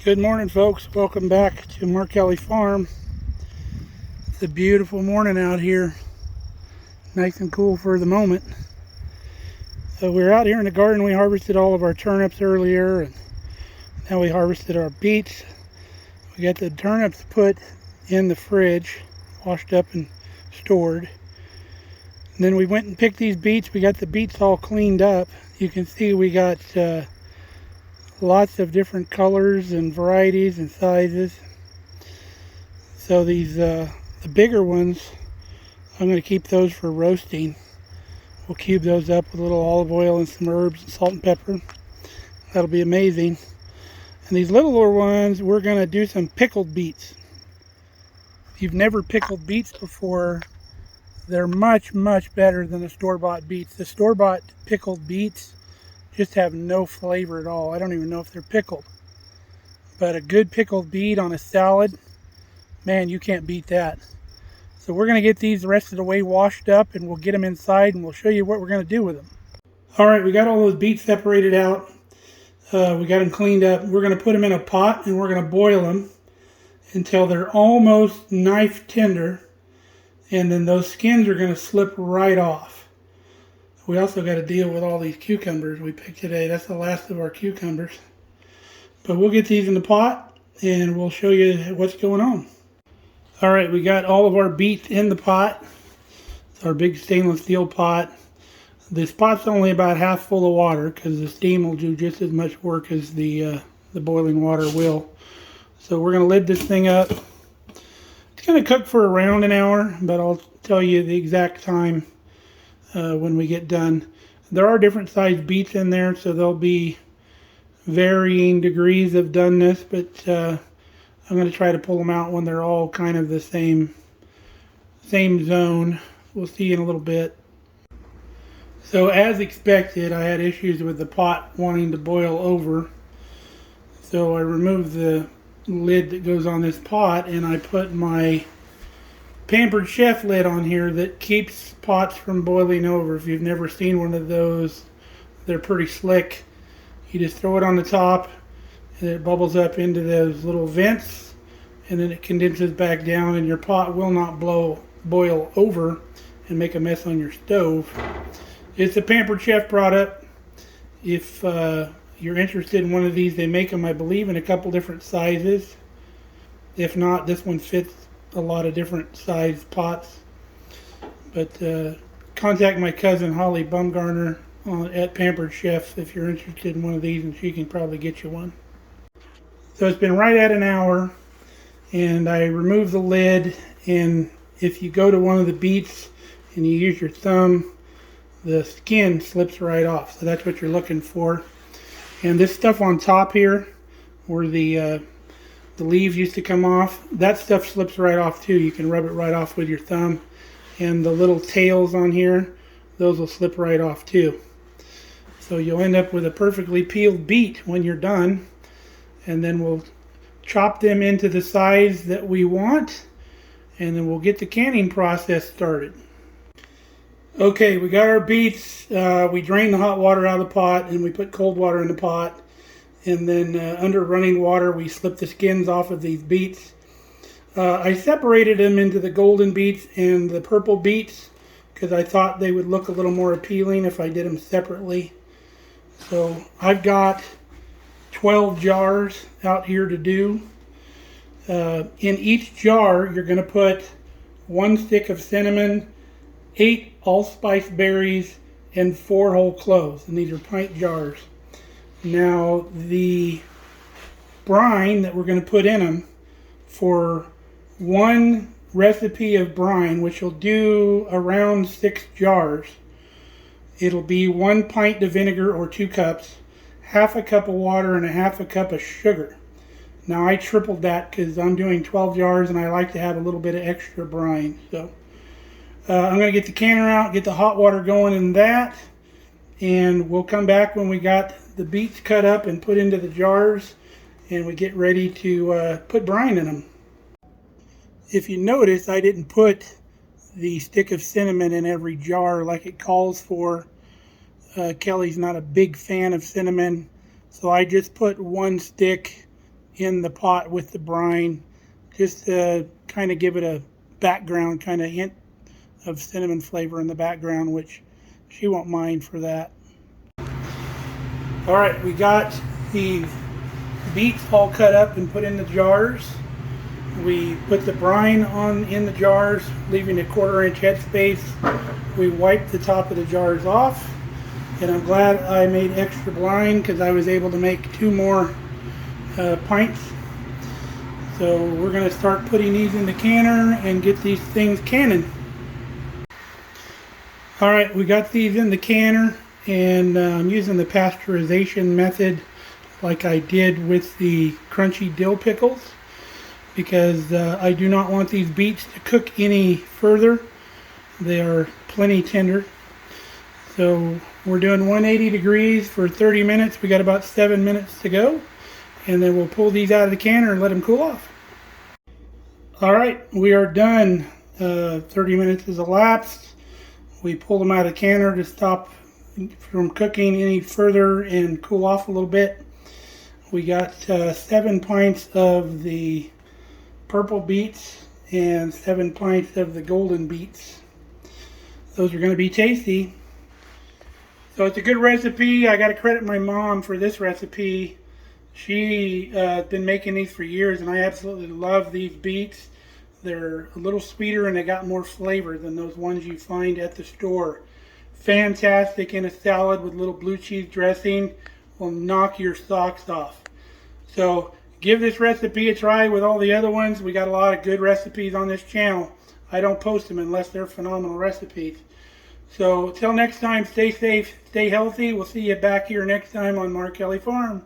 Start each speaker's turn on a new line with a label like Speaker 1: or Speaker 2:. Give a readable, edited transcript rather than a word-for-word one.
Speaker 1: Good morning, folks. Welcome back to Mark Kelly Farm. It's a beautiful morning out here. Nice and cool for the moment. So we're out here in the garden. We harvested all of our turnips earlier, and now we harvested our beets. We got the turnips put in the fridge, washed up and stored. And then we went and picked these beets. We got the beets all cleaned up. You can see we got lots of different colors and varieties and sizes. So these the bigger ones, I'm going to keep those for roasting. We'll cube those up with a little olive oil and some herbs and salt and pepper. That'll be amazing. And these littler ones, we're going to do some pickled beets. If you've never pickled beets before, they're much better than the store-bought beets. The store-bought pickled beets just have no flavor at all. I don't even know if they're pickled. But a good pickled beet on a salad, man, you can't beat that. So we're going to get these the rest of the way washed up, and we'll get them inside, and we'll show you what we're going to do with them. All right, we got all those beets separated out. We got them cleaned up. We're going to put them in a pot, and we're going to boil them until they're almost knife tender, and then those skins are going to slip right off. We also got to deal with all these cucumbers we picked today. That's the last of our cucumbers. But we'll get these in the pot and we'll show you what's going on. All right, we got all of our beets in the pot. It's our big stainless steel pot. This pot's only about half full of water because the steam will do just as much work as the boiling water will. So we're going to lid this thing up. It's going to cook for around an hour, but I'll tell you the exact time when we get done. There are different sized beets in there, so there'll be varying degrees of doneness, but I'm going to try to pull them out when they're all kind of the same zone. We'll see in a little bit. So as expected, I had issues with the pot wanting to boil over, so I removed the lid that goes on this pot and I put my Pampered Chef lid on here that keeps pots from boiling over. If you've never seen one of those, they're pretty slick. You just throw it on the top and it bubbles up into those little vents, and then it condenses back down, and your pot will not boil over and make a mess on your stove. It's a Pampered Chef product. If you're interested in one of these, they make them, I believe, in a couple different sizes. If not, this one fits a lot of different size pots. But contact my cousin Holly Bumgarner at Pampered Chef if you're interested in one of these, and she can probably get you one. So it's been right at an hour, and I removed the lid, and if you go to one of the beets and you use your thumb, the skin slips right off. So that's what you're looking for. And this stuff on top here, where the leaves used to come off, that stuff slips right off too. You can rub it right off with your thumb. And the little tails on here, those will slip right off too. So you'll end up with a perfectly peeled beet when you're done. And then we'll chop them into the size that we want, and then we'll get the canning process started. Okay, we got our beets. We drained the hot water out of the pot, and we put cold water in the pot. And then under running water, we slipped the skins off of these beets. I separated them into the golden beets and the purple beets because I thought they would look a little more appealing if I did them separately. So I've got 12 jars out here to do. In each jar, you're going to put 1 stick of cinnamon, 8 allspice berries, and 4 whole cloves. And these are pint jars. Now, the brine that we're going to put in them, for 1 recipe of brine, which will do around 6 jars, it'll be 1 pint of vinegar or 2 cups, half a cup of water, and a half a cup of sugar. Now, I tripled that because I'm doing 12 jars and I like to have a little bit of extra brine. So I'm going to get the canner out, get the hot water going in that, and we'll come back when we got the beets cut up and put into the jars, and we get ready to put brine in them. If you notice, I didn't put the stick of cinnamon in every jar like it calls for. Kelly's not a big fan of cinnamon, so I just put 1 stick in the pot with the brine, just to kind of give it a background, kind of hint of cinnamon flavor in the background, which she won't mind for that. All right, we got the beets all cut up and put in the jars. We put the brine on in the jars, leaving a 1/4 inch headspace. We wiped the top of the jars off, and I'm glad I made extra brine because I was able to make 2 more pints. So we're going to start putting these in the canner and get these things canning. All right, we got these in the canner, and I'm using the pasteurization method like I did with the crunchy dill pickles, because I do not want these beets to cook any further. They are plenty tender. So we're doing 180 degrees for 30 minutes. We got about 7 minutes to go, and then we'll pull these out of the canner and let them cool off. All right, we are done. 30 minutes has elapsed. We pulled them out of the canner to stop from cooking any further and cool off a little bit. We got 7 pints of the purple beets and 7 pints of the golden beets. Those are going to be tasty. So it's a good recipe. I got to credit my mom for this recipe. She has been making these for years, and I absolutely love these beets. They're a little sweeter and they got more flavor than those ones you find at the store. Fantastic in a salad with little blue cheese dressing. Will knock your socks off. So give this recipe a try with all the other ones. We got a lot of good recipes on this channel. I don't post them unless they're phenomenal recipes. So till next time, stay safe, stay healthy. We'll see you back here next time on Mark Kelly Farm.